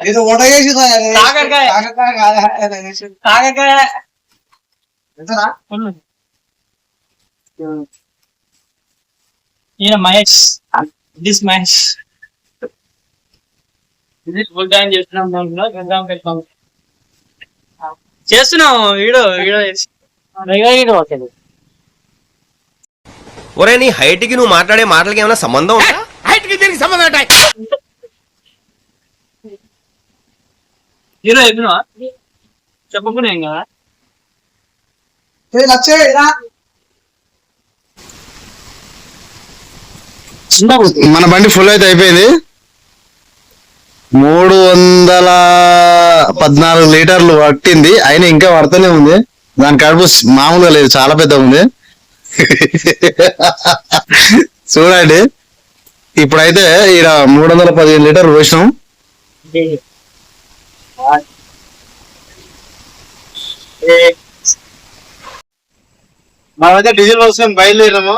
ఇది ఓటేసి కాకరకాయ ఈయన మహేష్, దిస్ మహేష్. ఇది ఫుల్ టైం చేస్తున్నాం వీడియో ఒరే నీ హైట్ కి నువ్వు మాట్లాడే మాటలకి ఏమైనా సంబంధం ఉందా? హైట్ కి దీనికి సంబంధం ఉంటాయి. హీరో చెప్పినా చెప్పకుండా ఏం కదా. మన బండి ఫుల్ అయితే అయిపోయింది. 314 లీటర్లు పట్టింది, అయినా ఇంకా పడుతూనే ఉంది. దాని కడుపు మామూలుగా లేదు, చాలా పెద్ద ఉంది. చూడండి, ఇప్పుడైతే ఇక్కడ 315 లీటర్లు పోసినాం. మనమైతే డీజిల్ పోసుకొని బయలుదేరాము.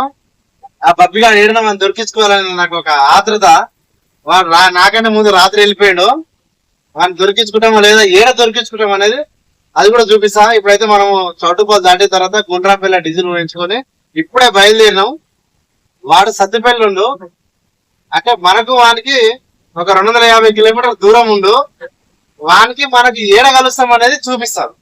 ఆ పప్పిగా ఏడన మనం దొరికించుకోవాలని నాకు ఒక ఆత్రత. వాడు నాకంటే ముందు రాత్రి వెళ్ళిపోయాడు. వాడిని దొరికించుకుంటామో లేదా ఏడ దొరికించుకుంటాం అనేది అది కూడా చూపిస్తా. ఇప్పుడైతే మనము చౌటుపల్లి దాటిన తర్వాత గుండ్రాపల్లి డీజిల్ పోయించుకొని ఇప్పుడే బయలుదేరినాం. వాడు సత్తిపల్లి ఉండు, అంటే మనకు వానికి ఒక 250 కిలోమీటర్ల దూరం ఉండు. వానికి మనకి ఏడ కలుస్తాం అనేది చూపిస్తాను.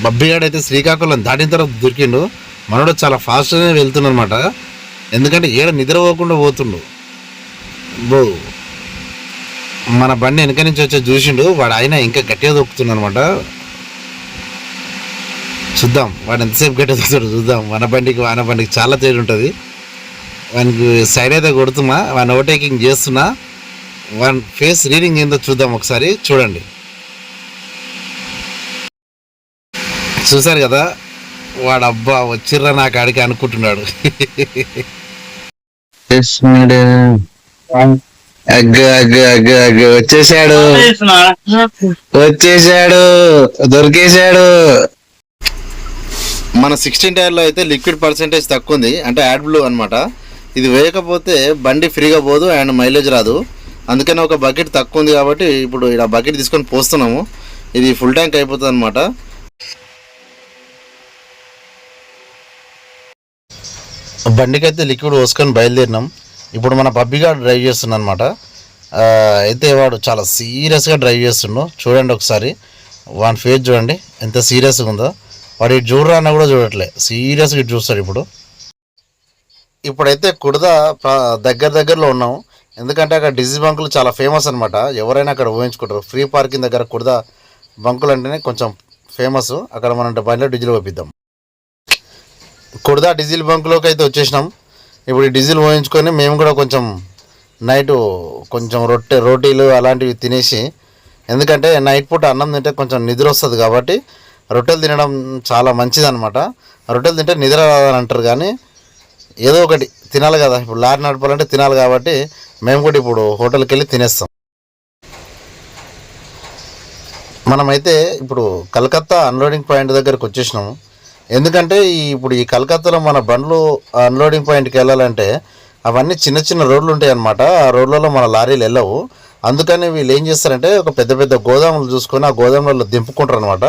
బబ్బిగాడు అయితే శ్రీకాకుళం దాటిన తర్వాత దొరికిండు. మనోడు చాలా ఫాస్ట్గానే వెళ్తుండ అనమాట, ఎందుకంటే ఏడ నిద్రపోకుండా పోతుండు. మన బండి వెనక నుంచి వచ్చి చూసిండు వాడు, అయినా ఇంకా గట్టిగా దొక్కుతుండు అనమాట. చూద్దాం వాడు ఎంతసేపు గట్టిగా దొక్కుతాడు చూద్దాం. మన బండికి చాలా తేడా ఉంటుంది. వానికి సైడ్ అయితే కొడుతున్నా, వాడిని ఓవర్టేకింగ్ చేస్తున్నా. వాని ఫేస్ రీడింగ్ ఏందో చూద్దాం ఒకసారి. చూడండి, చూసారు కదా, వాడు అబ్బా వచ్చిర్రా నా కాడికి అనుకుంటున్నాడు. వచ్చేసాడు దొరికేశాడు. మన 16 టైర్లో అయితే లిక్విడ్ పర్సెంటేజ్ తక్కువ ఉంది, అంటే యాడ్ బ్లూ అనమాట. ఇది వేయకపోతే బండి ఫ్రీగా పోదు అండ్ మైలేజ్ రాదు. అందుకని ఒక బకెట్ తక్కువ ఉంది కాబట్టి ఇప్పుడు ఇలా బకెట్ తీసుకొని పోస్తున్నాము. ఇది ఫుల్ ట్యాంక్ అయిపోతుంది అనమాట. బండికి అయితే లిక్విడ్ పోసుకొని బయలుదేరినాం. ఇప్పుడు మన పబ్బిగా డ్రైవ్ చేస్తున్నా అనమాట. అయితే వాడు చాలా సీరియస్గా డ్రైవ్ చేస్తున్నాడు. చూడండి ఒకసారి వాని ఫేస్ చూడండి ఎంత సీరియస్గా ఉందో. వాడు ఇటు చూడరా అన్న కూడా చూడట్లే, సీరియస్గా ఇటు చూస్తాడు. ఇప్పుడైతే కుడద దగ్గరలో ఉన్నాం, ఎందుకంటే అక్కడ డీజిల్ బంకులు చాలా ఫేమస్ అనమాట. ఎవరైనా అక్కడ ఊహించుకుంటారు. ఫ్రీ పార్కింగ్ దగ్గర కుడద బంకులు అంటేనే కొంచెం ఫేమస్. అక్కడ మనం బండిలో డీజిల్ పంపిద్దాం. కుడద డీజిల్ బంకులోకి అయితే వచ్చేసినాం. ఇప్పుడు డీజిల్ పోయించుకొని మేము కూడా కొంచెం నైట్ కొంచెం రోటీలు అలాంటివి తినేసి, ఎందుకంటే నైట్ పూట అన్నం తింటే కొంచెం నిద్ర వస్తుంది కాబట్టి రొట్టెలు తినడం చాలా మంచిది అనమాట. రొట్టెలు తింటే నిద్ర రాదని అంటారు, కానీ ఏదో ఒకటి తినాలి కదా, ఇప్పుడు లారీ నడపాలంటే తినాలి కాబట్టి మేము కూడా ఇప్పుడు హోటల్కి వెళ్ళి తినేస్తాం. మనమైతే ఇప్పుడు కలకత్తా అన్లోడింగ్ పాయింట్ దగ్గరకు వచ్చేసినాము. ఎందుకంటే ఇప్పుడు ఈ కలకత్తాలో మన బండ్లు అన్లోడింగ్ పాయింట్కి వెళ్ళాలంటే అవన్నీ చిన్న చిన్న రోడ్లు ఉంటాయి అన్నమాట. ఆ రోడ్లలో మన లారీలు వెళ్ళవు. అందుకని వీళ్ళు ఏం చేస్తారంటే ఒక పెద్ద పెద్ద గోదాములు చూసుకొని ఆ గోదాములలో దింపుకుంటారు అనమాట.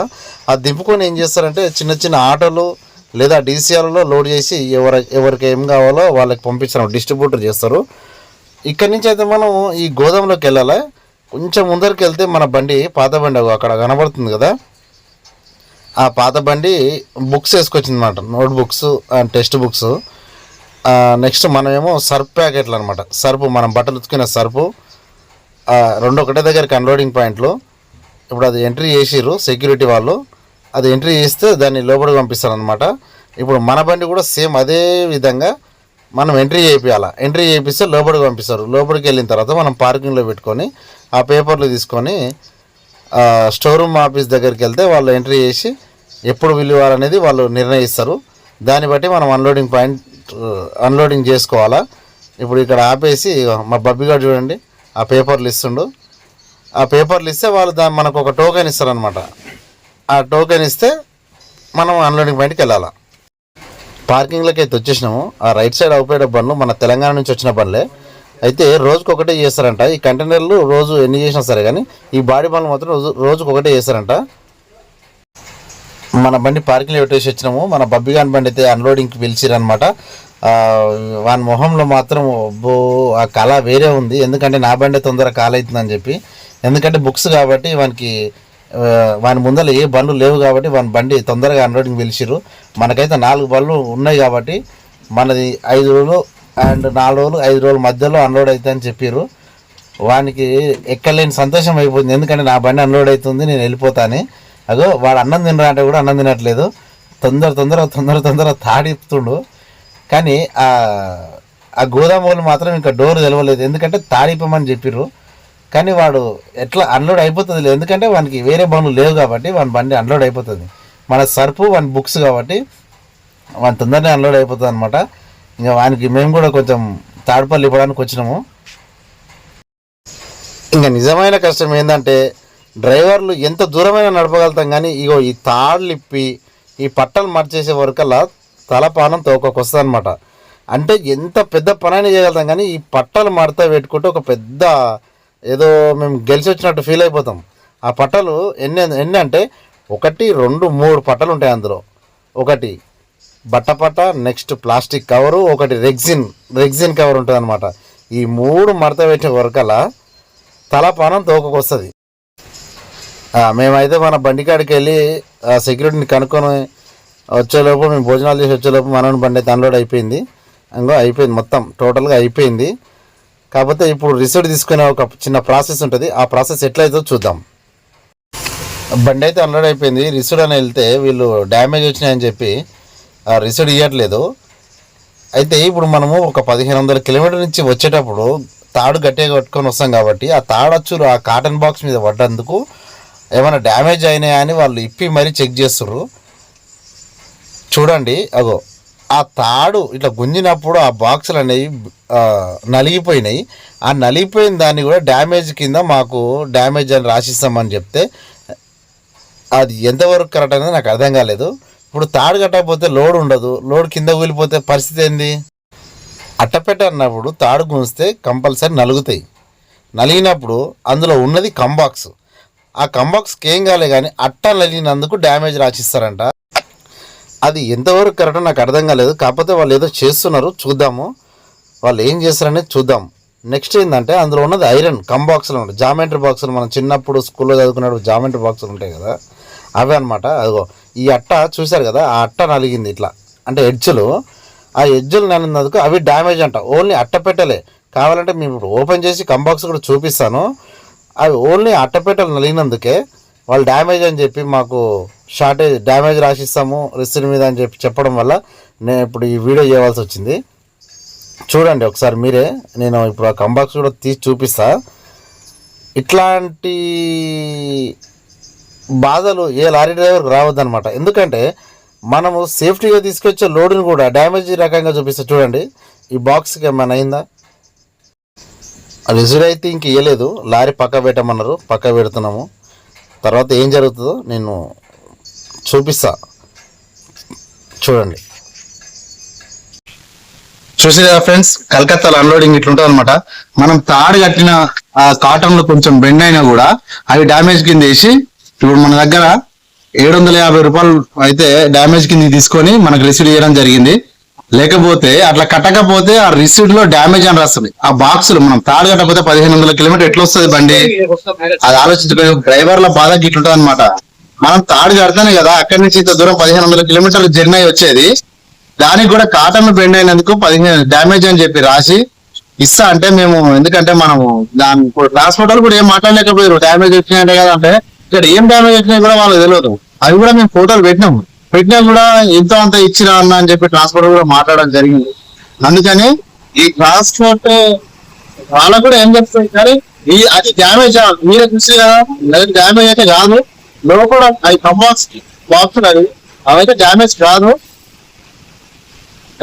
ఆ దింపుకొని ఏం చేస్తారంటే చిన్న చిన్న ఆటోలు లేదా డీసీఆర్లో లోడ్ చేసి ఎవరికి ఏం కావాలో వాళ్ళకి పంపించడం డిస్ట్రిబ్యూటర్ చేస్తారు. ఇక్కడి నుంచి అయితే మనం ఈ గోదాంలోకి వెళ్ళాలి. కొంచెం ముందరికి వెళ్తే మన బండి పాత బండి అక్కడ కనబడుతుంది కదా, ఆ పాత బండి బుక్స్ వేసుకొచ్చింది అనమాట, note books and text books. Next మనమేమో సర్ఫ్ ప్యాకెట్లు అనమాట, సర్ఫ్ మనం బట్టలు ఉతుకునే సర్ఫ్ రెండు ఒకటే దగ్గరికి అన్లోడింగ్ పాయింట్లు. ఇప్పుడు అది ఎంట్రీ చేసిర్రు సెక్యూరిటీ వాళ్ళు, అది ఎంట్రీ చేస్తే దాన్ని లోపలికి పంపిస్తారు అనమాట. ఇప్పుడు మన బండి కూడా సేమ్ అదే విధంగా మనం ఎంట్రీ చేయించాలి. ఎంట్రీ చేయిస్తే లోపలికి పంపిస్తారు. లోపలికి వెళ్ళిన తర్వాత మనం పార్కింగ్లో పెట్టుకొని ఆ పేపర్లు తీసుకొని స్టోర్ రూమ్ ఆఫీస్ దగ్గరికి వెళ్తే వాళ్ళు ఎంట్రీ చేసి ఎప్పుడు విలువాలనేది వాళ్ళు నిర్ణయిస్తారు. దాన్ని బట్టి మనం అన్లోడింగ్ చేసుకోవాలా. ఇప్పుడు ఇక్కడ ఆపేసి మా బబ్బిగాడు చూడండి ఆ పేపర్లు ఇస్తుండు. ఆ పేపర్లు ఇస్తే వాళ్ళు మనకు ఒక టోకెన్ ఇస్తారనమాట. ఆ టోకెన్ ఇస్తే మనం అన్లోడింగ్ పాయింట్కి వెళ్ళాలి. పార్కింగ్లోకి అయితే వచ్చేసినాము. ఆ రైట్ సైడ్ అవుపోయే బండ్లు మన తెలంగాణ నుంచి వచ్చిన బండ్లే. అయితే రోజుకు ఒకటే చేస్తారంట. ఈ కంటైనర్లు రోజు ఎన్ని చేసినా సరే కానీ ఈ బాడీ బండ్లు మాత్రం రోజుకు ఒకటే చేస్తారంట. మన బండి పార్కింగ్లో పెట్టేసి వచ్చినాము. మన బబ్బిగాని బండి అయితే అన్లోడింగ్కి పిలిచిరనమాట. వాని మొహంలో మాత్రం ఆ కళ వేరే ఉంది. ఎందుకంటే నా బండి తొందరగా కాల్ అవుతుందని చెప్పి. ఎందుకంటే బుక్స్ కాబట్టి వాని ముందర ఏ బండ్లు లేవు కాబట్టి వాని బండి తొందరగా అన్లోడింగ్ పిలిచిరు. మనకైతే 4 బండ్లు ఉన్నాయి కాబట్టి మనది 5 రోజులు అండ్ 4 రోజులు 5 రోజుల మధ్యలో అన్లోడ్ అవుతుందని చెప్పారు. వానికి ఎక్కలేని సంతోషం అయిపోతుంది. ఎందుకంటే నా బండి అన్లోడ్ అవుతుంది, నేను వెళ్ళిపోతాను. అగో వాడు అన్నం తినరా అంటే కూడా అన్నం తినట్లేదు, తొందర తాడిపుతుండు. కానీ ఆ గోదాములు మాత్రం ఇంకా డోర్ తెలవలేదు. ఎందుకంటే తాడిపమని చెప్పిర్రు. కానీ వాడు ఎట్లా అన్లోడ్ అయిపోతుంది లేదు, ఎందుకంటే వానికి వేరే బండ్లు లేవు కాబట్టి వాని బండి అన్లోడ్ అయిపోతుంది. మన సర్ఫ్ వాని బుక్స్ కాబట్టి వాని తొందరనే అన్లోడ్ అయిపోతుంది అనమాట. ఇంకా వానికి మేము కూడా కొంచెం తాడుపల్లి ఇవ్వడానికి వచ్చినాము. ఇంకా నిజమైన కష్టం ఏంటంటే డ్రైవర్లు ఎంత దూరమైనా నడపగలుగుతాం కానీ ఇగో ఈ తాడులు ఇప్పి ఈ పట్టలు మర్చేసే వరకల్లా తలపానం తోకొస్తుంది అనమాట. అంటే ఎంత పెద్ద పనైనా చేయగలుగుతాం కానీ ఈ పట్టలు మడత పెట్టుకుంటే ఒక పెద్ద ఏదో మేము గెలిచి వచ్చినట్టు ఫీల్ అయిపోతాం. ఆ పట్టలు ఎన్ని అంటే 1, 2, 3 పట్టలు ఉంటాయి. అందులో ఒకటి బట్టపట్ట, నెక్స్ట్ ప్లాస్టిక్ కవరు, ఒకటి రెగ్జిన్ కవర్ ఉంటుంది అనమాట. ఈ 3 మడత పెట్టే వరకల్లా తలపానం తోకొస్తుంది. మేమైతే మన బండికాడికి వెళ్ళి సెక్యూరిటీని కనుక్కొని వచ్చేలోపు, మేము భోజనాలు చేసి వచ్చేలోపు మనోని బండి అయితే అన్లోడ్ అయిపోయింది. అయిపోయింది, మొత్తం టోటల్గా అయిపోయింది. కాకపోతే ఇప్పుడు రిసీట్ తీసుకునే ఒక చిన్న ప్రాసెస్ ఉంటుంది. ఆ ప్రాసెస్ ఎట్లయితే చూద్దాం. బండి అయితే అన్లోడ్ అయిపోయింది. రిసీట్ అని వెళ్తే వీళ్ళు డ్యామేజ్ వచ్చినాయని చెప్పి రిసీట్ ఇవ్వట్లేదు. అయితే ఇప్పుడు మనము ఒక 1500 కిలోమీటర్ నుంచి వచ్చేటప్పుడు తాడు గట్టిగా కట్టుకొని వస్తాం కాబట్టి ఆ తాడచ్చులు ఆ కాటన్ బాక్స్ మీద పడ్డందుకు ఏమైనా డ్యామేజ్ అయినాయా అని వాళ్ళు ఇప్పి మరీ చెక్ చేస్తుర్రు. చూడండి, అగో ఆ తాడు ఇట్లా గుంజినప్పుడు ఆ బాక్సులు అనేవి నలిగిపోయినాయి. ఆ నలిగిపోయిన దాన్ని కూడా డ్యామేజ్ కింద మాకు డ్యామేజ్ అని రాసిస్తామని చెప్తే అది ఎంతవరకు కరెక్ట్ అనేది నాకు అర్థం కాలేదు. ఇప్పుడు తాడు కట్టకపోతే లోడ్ ఉండదు, లోడ్ కింద కూలిపోతే పరిస్థితి ఏంది? అట్టపెట్ట అన్నప్పుడు తాడు గుంజితే కంపల్సరీ నలుగుతాయి. నలిగినప్పుడు అందులో ఉన్నది కంబాక్స్. ఆ కంబాక్స్కి ఏం కాలే కానీ అట్ట నలిగినందుకు డ్యామేజ్ రాసిస్తారంట. అది ఎంతవరకు కరెక్టో నాకు అర్థం కాలేదు. కాకపోతే వాళ్ళు ఏదో చేస్తున్నారు, చూద్దాము వాళ్ళు ఏం చేస్తారనేది చూద్దాం. నెక్స్ట్ ఏంటంటే అందులో ఉన్నది ఐరన్ కంబాక్స్లు ఉంటాయి, జామెంట్రీ బాక్సులు. మనం చిన్నప్పుడు స్కూల్లో చదువుకున్నప్పుడు జామెంట్రీ బాక్సులు ఉంటాయి కదా, అవే అనమాట. అదిగో ఈ అట్ట చూశారు కదా, ఆ అట్ట నలిగింది ఇట్లా, అంటే ఎడ్జులు. ఆ ఎడ్జులు నలిగినందుకు అవి డ్యామేజ్ అంట. ఓన్లీ అట్ట పెట్టలే, కావాలంటే మేము ఇప్పుడు ఓపెన్ చేసి కంబాక్స్ కూడా చూపిస్తాను. అవి ఓన్లీ అట్టపెట్టలు నలిగినందుకే వాళ్ళు డ్యామేజ్ అని చెప్పి మాకు షార్టేజ్ డ్యామేజ్ రాసిస్తాము రిసీట్ మీద అని చెప్పి చెప్పడం వల్ల నేను ఇప్పుడు ఈ వీడియో చేయవలసి వచ్చింది. చూడండి ఒకసారి మీరే, నేను ఇప్పుడు ఆ కంబాక్స్ కూడా తీసి చూపిస్తా. ఇట్లాంటి బాధలు ఏ లారీ డ్రైవర్కి రావద్దనమాట. ఎందుకంటే మనము సేఫ్టీగా తీసుకొచ్చే లోడుని కూడా డ్యామేజ్ రకంగా చూపిస్తా చూడండి. ఈ బాక్స్కి ఏమైనా అయిందా? రిజర్వ్ అయితే ఇంక ఇవ్వలేదు, లారీ పక్క పెట్టమన్నారు, పక్క పెడుతున్నాము. తర్వాత ఏం జరుగుతుందో నేను చూపిస్తా చూడండి. చూసి కదా ఫ్రెండ్స్, కలకత్తాలో అన్లోడింగ్ ఇట్లుంటుంది అనమాట. మనం తాడు కట్టిన ఆ కాటన్ లో కొంచెం బెండ్ అయినా కూడా అవి డ్యామేజ్ కింద వేసి, ఇప్పుడు మన దగ్గర 750 రూపాయలు అయితే డ్యామేజ్ కింద తీసుకొని మనకు రిసీవ్ చేయడం జరిగింది. లేకపోతే అట్లా కట్టకపోతే ఆ రిసీట్ లో డ్యామేజ్ అని రాస్తుంది. ఆ బాక్సులు మనం తాడు కట్టకపోతే 1500 కిలోమీటర్ ఎట్లా వస్తుంది బండి, అది ఆలోచించుకో. డ్రైవర్ల బాధ ఇట్లుంటది అనమాట. మనం తాడు కడతానే కదా అక్కడి నుంచి ఇంత దూరం 1500 కిలోమీటర్లు జర్నీ వచ్చేది. దానికి కూడా కాటన్ బెండ్ అయినందుకు 15 డ్యామేజ్ అని చెప్పి రాసి ఇస్తా అంటే మేము, ఎందుకంటే మనము దాని ట్రాన్స్పోర్ట్ వాళ్ళు కూడా ఏం మాట్లాడలేకపోయారు. డ్యామేజ్ వచ్చినాయంటే కదా అంటే, ఇక్కడ ఏం డ్యామేజ్ వచ్చినాయి కూడా వాళ్ళకి తెలియదు. అవి కూడా మేము ఫోటోలు పెట్టినా కూడా ఎంతో అంత ఇచ్చినా అన్న అని చెప్పి ట్రాన్స్పోర్ట్ కూడా మాట్లాడడం జరిగింది. అందుకని ఈ ట్రాన్స్పోర్ట్ వాళ్ళకు కూడా ఏం చెప్తాయి, కానీ అది డ్యామేజ్ మీరే చూసి కదా, డ్యామేజ్ అయితే కాదు. లోపల అవి కంబాక్స్ బాక్స్ అవైతే డ్యామేజ్ కాదు,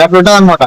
అట్లా ఉంటుంది అనమాట.